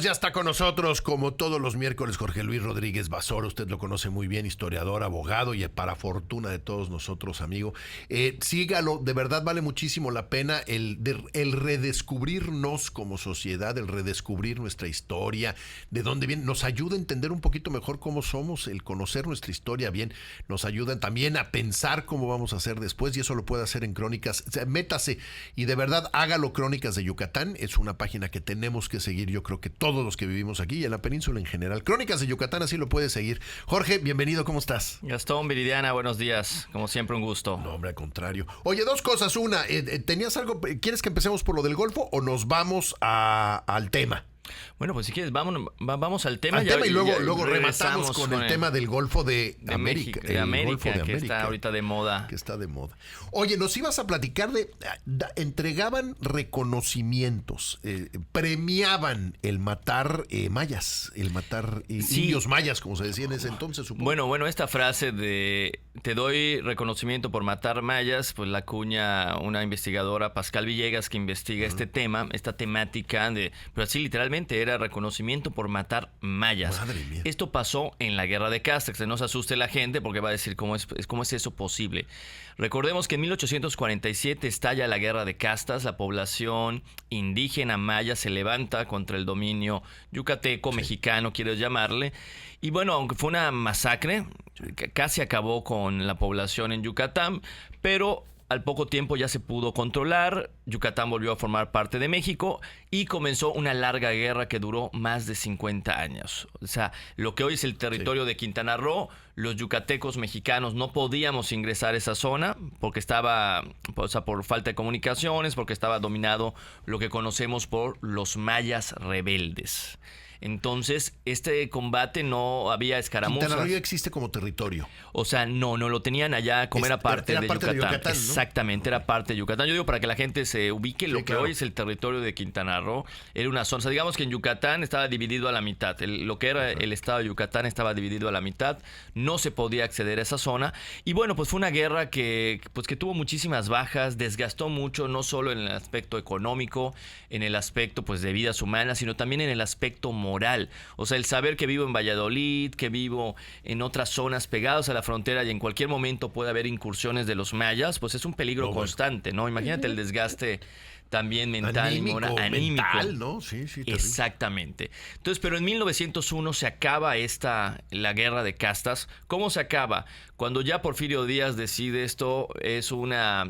Ya está con nosotros, como todos los miércoles, Jorge Luis Rodríguez Basoro. Usted lo conoce muy bien, historiador, abogado y para fortuna de todos nosotros, amigo. Sígalo, de verdad vale muchísimo la pena el redescubrirnos como sociedad, el redescubrir nuestra historia, de dónde viene. Nos ayuda a entender un poquito mejor cómo somos, el conocer nuestra historia bien. Nos ayuda también a pensar cómo vamos a hacer después, y eso lo puede hacer en Crónicas. O sea, métase y de verdad hágalo. Crónicas de Yucatán es una página que tenemos que seguir, yo creo que todos los que vivimos aquí y en la península en general. Crónicas de Yucatán, así lo puedes seguir. Jorge, bienvenido, ¿cómo estás? Gastón, Viridiana, buenos días. Como siempre, un gusto. No, hombre, al contrario. Oye, dos cosas. Una, ¿tenías algo? ¿Quieres que empecemos por lo del Golfo o nos vamos al tema? Bueno, pues si quieres, vamos al tema. Y luego rematamos con el tema del Golfo de América. De América, que está ahorita de moda. Que está de moda. Oye, nos ibas a platicar entregaban reconocimientos, premiaban el matar mayas, el matar indios mayas, como se decía en ese entonces, supongo. Bueno, esta frase de te doy reconocimiento por matar mayas, pues la acuña una investigadora, Pascal Villegas, que investiga este tema, esta temática pero así literalmente era reconocimiento por matar mayas. Madre mía. Esto pasó en la Guerra de Castas, que no se asuste la gente porque va a decir cómo es eso posible. Recordemos que en 1847 estalla la Guerra de Castas, la población indígena maya se levanta contra el dominio yucateco, mexicano, quieres llamarle. Y bueno, aunque fue una masacre, casi acabó con la población en Yucatán, pero al poco tiempo ya se pudo controlar, Yucatán volvió a formar parte de México y comenzó una larga guerra que duró más de 50 años. O sea, lo que hoy es el territorio de Quintana Roo, los yucatecos mexicanos no podíamos ingresar a esa zona porque estaba, por falta de comunicaciones, porque estaba dominado lo que conocemos por los mayas rebeldes. Entonces, este combate no había escaramuzas. Quintana Roo existe como territorio. O sea, no lo tenían allá como era parte de Yucatán. De Yucatán, ¿no? Exactamente, era parte de Yucatán. Yo digo, para que la gente se ubique, lo que claro. hoy es el territorio de Quintana Roo era una zona. O sea, digamos que en Yucatán estaba dividido a la mitad. Lo que era el estado de Yucatán estaba dividido a la mitad. No se podía acceder a esa zona. Y bueno, pues fue una guerra que tuvo muchísimas bajas, desgastó mucho, no solo en el aspecto económico, en el aspecto pues de vidas humanas, sino también en el aspecto moral. O sea, el saber que vivo en Valladolid, que vivo en otras zonas pegadas a la frontera y en cualquier momento puede haber incursiones de los mayas, pues es un peligro constante, ¿no? Imagínate el desgaste también mental y moral, anímico. Mental, ¿no? Sí, terrible. Exactamente. Entonces, pero en 1901 se acaba la guerra de castas. ¿Cómo se acaba? Cuando ya Porfirio Díaz decide esto es una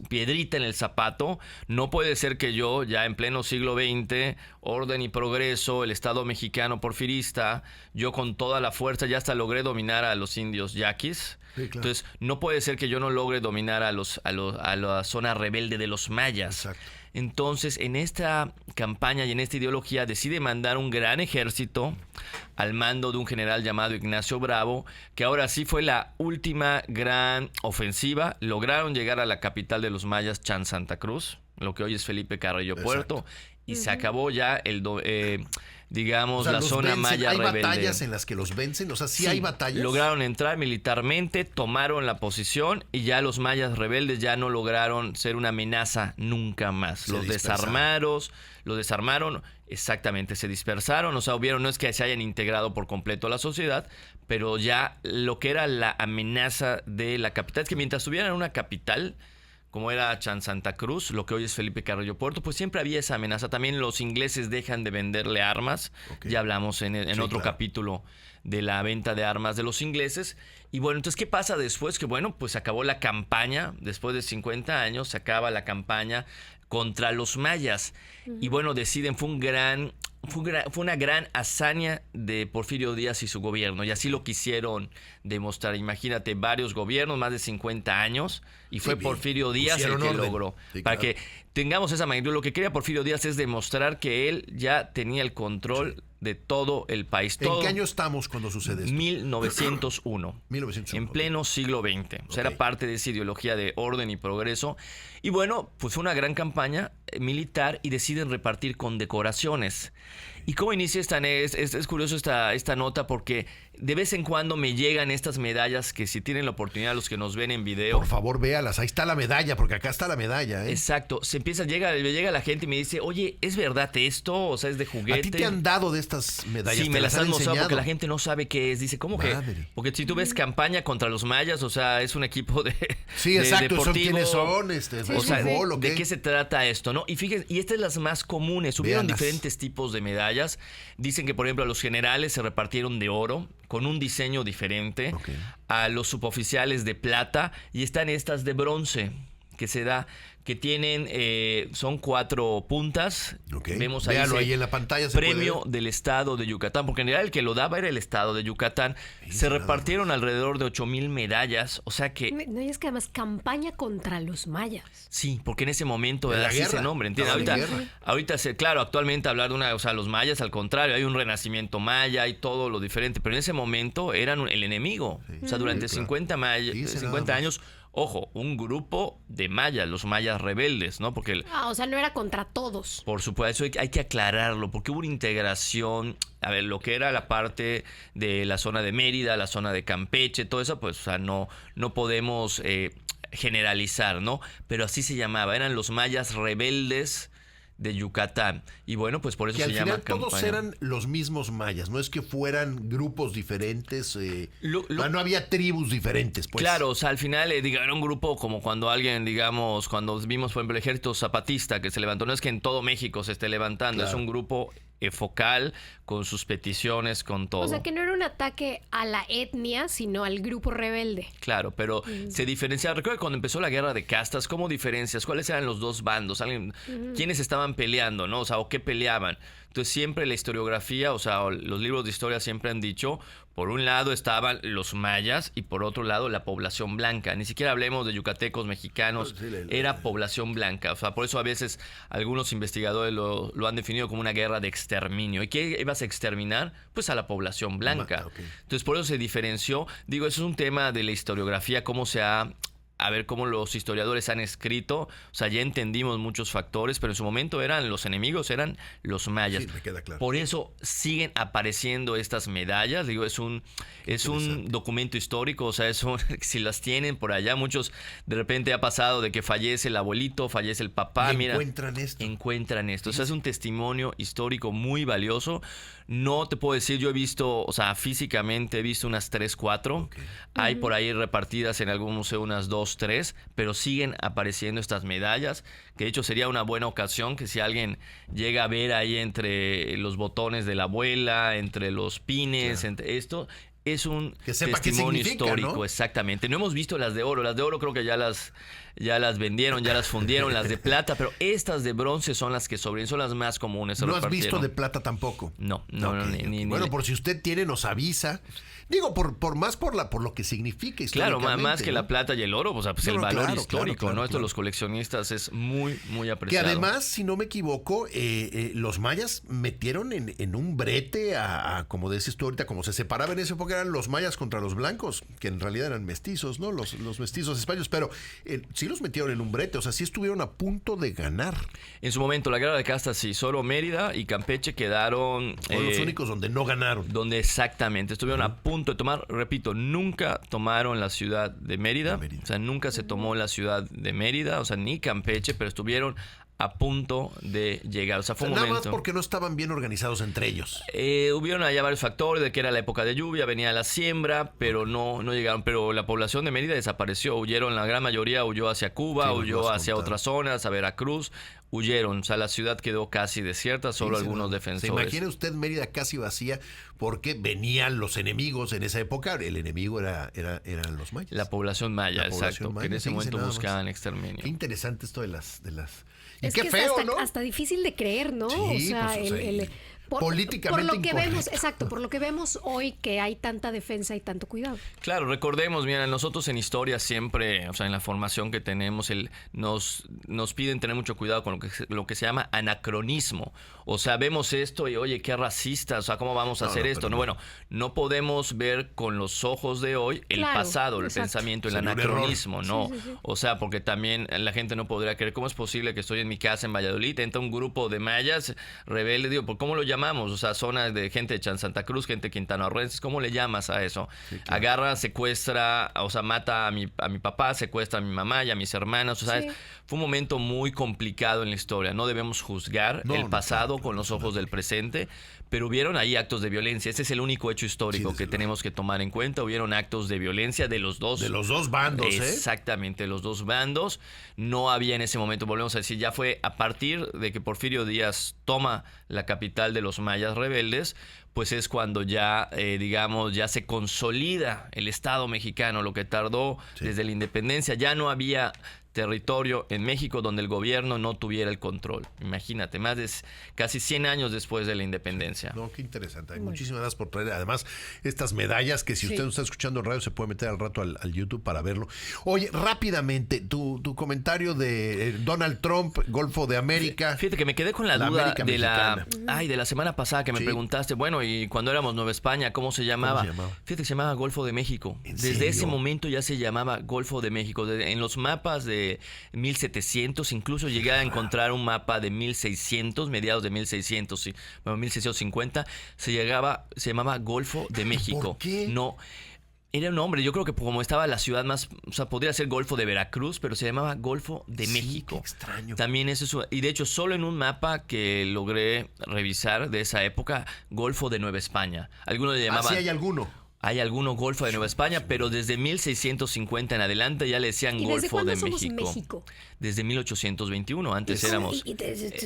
piedrita en el zapato. No puede ser que yo, ya en pleno siglo XX, orden y progreso, el Estado mexicano porfirista, yo con toda la fuerza ya hasta logré dominar a los indios yaquis. Sí, claro. Entonces, no puede ser que yo no logre dominar a la zona rebelde de los mayas. Exacto. Entonces, en esta campaña y en esta ideología decide mandar un gran ejército al mando de un general llamado Ignacio Bravo, que ahora sí fue la última gran ofensiva. Lograron llegar a la capital de los mayas, Chan Santa Cruz, lo que hoy es Felipe Carrillo Puerto, y se acabó ya la zona maya rebelde. ¿Hay batallas en las que los vencen? O sea, sí hay batallas. Lograron entrar militarmente, tomaron la posición y ya los mayas rebeldes ya no lograron ser una amenaza nunca más. Los desarmaron, exactamente, se dispersaron. O sea, no es que se hayan integrado por completo a la sociedad, pero ya lo que era la amenaza de la capital es que mientras estuvieran en una capital, como era Chan Santa Cruz, lo que hoy es Felipe Carrillo Puerto, pues siempre había esa amenaza. También los ingleses dejan de venderle armas. Okay. Ya hablamos en otro capítulo de la venta de armas de los ingleses. Y bueno, entonces, ¿qué pasa después? Que bueno, pues acabó la campaña. Después de 50 años se acaba la campaña contra los mayas. Y bueno, deciden, fue una gran hazaña de Porfirio Díaz y su gobierno, y así lo quisieron demostrar. Imagínate, varios gobiernos, más de 50 años, y fue Porfirio Díaz el que logró. Sí, para que tengamos esa magnitud, lo que quería Porfirio Díaz es demostrar que él ya tenía el control de todo el país. ¿En qué año estamos cuando sucede esto? 1901. En pleno siglo XX. O sea, era parte de esa ideología de orden y progreso. Y bueno, pues fue una gran campaña militar y deciden repartir condecoraciones. ¿Y cómo inicia esta? Es curioso esta nota porque de vez en cuando me llegan estas medallas que si tienen la oportunidad, los que nos ven en video. Por favor, véalas. Ahí está la medalla, porque acá está la medalla. Exacto. Llega la gente y me dice, oye, ¿es verdad esto? O sea, ¿es de juguete? ¿A ti te han dado de estas medallas? Sí, me las han mostrado enseñado? porque la gente no sabe qué es. Dice, ¿cómo Madre. que? Porque si tú ves campaña contra los mayas, o sea, es un equipo de Sí, de exacto. deportivo. ¿Quiénes son? ¿De O sea, fútbol o qué? ¿de qué se trata esto, no? Y fíjense, y estas son las más comunes. Hubieron Véanlas. diferentes tipos de medallas. Dicen que, por ejemplo, a los generales se repartieron de oro con un diseño diferente. Ok. A los suboficiales de plata y están estas de bronce que tienen, son 4 puntas. Ok. Vemos ahí, Véalo dice, ahí en la pantalla. ¿se puede premio ver? del estado de Yucatán, porque en realidad el que lo daba era el estado de Yucatán. Se nada repartieron alrededor de 8,000 medallas, o sea que No, y es que además campaña contra los mayas. sí, porque en ese momento En la así guerra. ese nombre, ¿entiendes? Estaban en guerra. Ahorita claro, actualmente hablar de o sea, los mayas al contrario, hay un renacimiento maya, hay todo lo diferente, pero en ese momento eran el enemigo. O sea, durante claro. 50 Dice nada 50 más. años, ojo, un grupo de mayas, los mayas rebeldes, ¿no? Porque O sea, no era contra todos. por supuesto, hay que aclararlo, porque hubo una integración, a ver, lo que era la parte de la zona de Mérida, la zona de Campeche, todo eso, pues, o sea, no podemos generalizar, ¿no? Pero así se llamaba, eran los mayas rebeldes de Yucatán. Y bueno, pues por eso Que se al llama final todos campaña. eran los mismos mayas, no es que fueran grupos diferentes, no había tribus diferentes, pues. Claro, o sea, al final, era un grupo como cuando alguien, digamos, cuando vimos, por ejemplo, el ejército zapatista que se levantó, no es que en todo México se esté levantando, Claro. es un grupo focal con sus peticiones, con todo. O sea, que no era un ataque a la etnia, sino al grupo rebelde. Claro, pero se diferencia. Recuerda cuando empezó la guerra de castas, ¿cómo diferencias? ¿Cuáles eran los dos bandos? ¿Quiénes estaban peleando, no? O sea, ¿o qué peleaban? Entonces siempre la historiografía, o sea, los libros de historia siempre han dicho, por un lado estaban los mayas y por otro lado la población blanca. Ni siquiera hablemos de yucatecos, mexicanos, Sí, era población blanca. O sea, por eso a veces algunos investigadores lo han definido como una guerra de exterminio. ¿Y qué ibas a exterminar? Pues a la población blanca. Ok. Entonces por eso se diferenció. Digo, eso es un tema de la historiografía, cómo se ha... A ver cómo los historiadores han escrito. O sea, ya entendimos muchos factores, pero en su momento los enemigos eran los mayas. Sí, me queda claro. Por eso siguen apareciendo estas medallas. Digo, es un documento histórico. O sea, si las tienen por allá, muchos de repente ha pasado de que fallece el abuelito, fallece el papá. Y Mira, encuentran esto. O sea, es un testimonio histórico muy valioso. No te puedo decir, yo he visto, o sea, físicamente he visto unas 3, 4. Ok. Hay por ahí repartidas en algún museo unas 2, 3, pero siguen apareciendo estas medallas, que de hecho sería una buena ocasión que si alguien llega a ver ahí entre los botones de la abuela, entre los pines, Claro. entre esto... Es un Que sepa qué testimonio significa, histórico, ¿no? exactamente. No hemos visto las de oro. Las de oro creo que ya las vendieron, ya las fundieron, las de plata, pero estas de bronce son las que sobreviven, son las más comunes. se ¿No has visto repartieron. de plata tampoco? No, Ok, ni bueno, por si usted tiene, nos avisa. Digo, por lo que significa Claro, históricamente, más que ¿no? la plata y el oro, pues No, el no, valor claro, histórico, claro, ¿no? Esto de claro. los coleccionistas es muy, muy Que apreciado. además, si no me equivoco, los mayas metieron en un brete como decís tú ahorita, como se separaba en esa época, eran los mayas contra los blancos, que en realidad eran mestizos, ¿no? Los mestizos españoles, pero sí los metieron en un brete, o sea, sí estuvieron a punto de ganar. En su momento, la guerra de castas, sí, solo Mérida y Campeche quedaron... Fueron los únicos donde no ganaron. Donde exactamente estuvieron a punto de tomar, repito, nunca tomaron la ciudad de Mérida, o sea, nunca se tomó la ciudad de Mérida, o sea, ni Campeche, pero estuvieron a punto de llegar, o sea, fue un Nada más momento. porque no estaban bien organizados entre ellos. Hubieron allá varios factores de que era la época de lluvia, venía la siembra, pero no llegaron. Pero la población de Mérida desapareció, huyeron, la gran mayoría huyó hacia Cuba, Sí, nos huyó lo has hacia contado. otras zonas, a Veracruz, huyeron. O sea, la ciudad quedó casi desierta, solo Sí, algunos se defensores. imagina usted Mérida casi vacía porque venían los enemigos en esa época. El enemigo eran los mayas. La población maya, La población exacto, maya, que en ese fíjese momento nada más. buscaban exterminio. Qué interesante esto de las... Y Es qué que es feo, hasta, ¿no? hasta difícil de creer, ¿no? Sí, o sea, pues, o sea, por políticamente lo que vemos, incorrecto. exacto, por lo que vemos hoy que hay tanta defensa y tanto cuidado. Claro, recordemos, mira, nosotros en historia siempre, o sea, en la formación que tenemos, nos piden tener mucho cuidado con lo que se llama anacronismo. O sea, vemos esto y, oye, qué racista, o sea, ¿cómo vamos a hacer esto? pero No, bueno, no podemos ver con los ojos de hoy el Claro, pasado, el exacto. pensamiento, el Sería un anacronismo, ¿no? Sí, sí, sí. O sea, porque también la gente no podría creer, ¿cómo es posible que estoy en mi casa en Valladolid, entra un grupo de mayas rebeldes, digo, ¿por cómo lo llaman? llamamos, o sea, zona de gente de Santa Cruz, gente de Quintana Roo, ¿cómo le llamas a eso? Sí, claro. Agarra, secuestra, o sea, mata a mi papá, secuestra a mi mamá y a mis hermanos, o sea, Sí. fue un momento muy complicado en la historia. No debemos juzgar el pasado con los ojos del presente, pero hubieron ahí actos de violencia. Ese es el único hecho histórico Sí, que desde tenemos que tomar en cuenta. Hubieron actos de violencia de los dos. De los dos bandos, Exactamente, los dos bandos. No había en ese momento, volvemos a decir, ya fue a partir de que Porfirio Díaz toma la capital de los mayas rebeldes, pues es cuando ya, digamos, ya se consolida el Estado mexicano, lo que tardó desde la independencia. Ya no había territorio en México donde el gobierno no tuviera el control. Imagínate, más de casi 100 años después de la independencia. No, qué interesante. Muchísimas gracias por traer además estas medallas que si usted no está escuchando en radio se puede meter al rato al YouTube para verlo. Oye, rápidamente, tu comentario de Donald Trump, Golfo de América. Fíjate que me quedé con la duda América de mexicana. de la semana pasada que me preguntaste, bueno, y cuando éramos Nueva España, ¿cómo se llamaba? Fíjate que se llamaba Golfo de México. Desde ese momento ya se llamaba Golfo de México. En los mapas de 1700, incluso llegué a encontrar un mapa de 1600, mediados de 1600, bueno, 1650, se llamaba Golfo de México. ¿Por qué? No, era un nombre, yo creo que como estaba la ciudad más, o sea, podría ser Golfo de Veracruz, pero se llamaba Golfo de México. Qué extraño. También es eso, y de hecho solo en un mapa que logré revisar de esa época, Golfo de Nueva España. Algunos le llamaban... ¿Sí hay alguno? Hay algunos Golfo de Nueva España, pero desde 1650 en adelante ya le decían ¿Y desde Golfo cuándo de somos México. México? Desde 1821, antes éramos...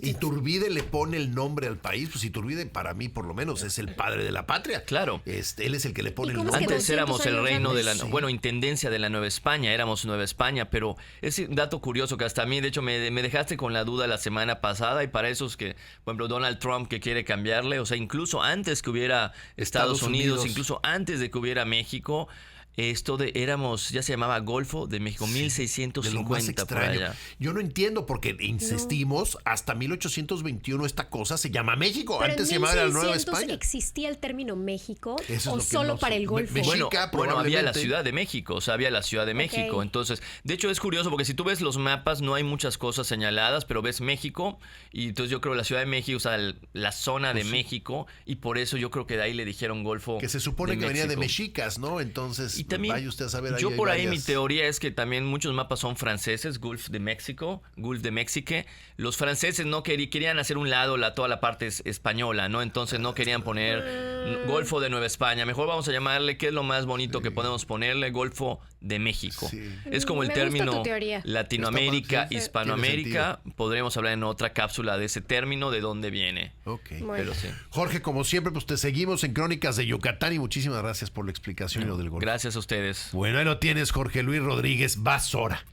Iturbide le pone el nombre al país, pues Iturbide para mí por lo menos es el padre de la patria. Claro. Él es el que le pone ¿Y el cómo es nombre. que Antes 200 éramos el años reino de la, antes? bueno, intendencia de la Nueva España, éramos Nueva España, pero es un dato curioso que hasta a mí, de hecho, me dejaste con la duda la semana pasada y para esos que, por ejemplo, Donald Trump que quiere cambiarle, o sea, incluso antes que hubiera Estados Unidos, incluso antes de que hubiera México, ya se llamaba Golfo de México, Sí, 1650 de lo más por extraño. allá. Yo no entiendo porque insistimos, hasta 1821 esta cosa se llama México. Pero Antes se en llamaba la Nueva 1600 España. ¿existía el término México Eso es o lo que solo no para sé. el Golfo? México. Bueno, había la probablemente. Ciudad de México, o sea, había la Ciudad de México. Ok. Entonces, de hecho es curioso porque si tú ves los mapas no hay muchas cosas señaladas, pero ves México y entonces yo creo la Ciudad de México, o sea, la zona de México y por eso yo creo que de ahí le dijeron Golfo Que se supone de que venía de México. mexicas, ¿no? Entonces, Y también, vaya usted a saber. yo hay por ahí mi varias- teoría es que también muchos mapas son franceses, Gulf de México, Gulf de México. Los franceses no querían hacer un lado toda la parte española, ¿no? Entonces no querían poner Golfo de Nueva España. Mejor vamos a llamarle, ¿qué es lo más bonito que podemos ponerle? Golfo de México. Sí. Es como el Me gusta término tu teoría. Latinoamérica, Está padre, sí. Hispanoamérica. Podremos hablar en otra cápsula de ese término, de dónde viene. Ok. Bueno. Pero sí. Jorge, como siempre, pues te seguimos en Crónicas de Yucatán y muchísimas gracias por la explicación y lo del golfo. Gracias a ustedes. Bueno, ahí lo tienes, Jorge Luis Rodríguez Basora.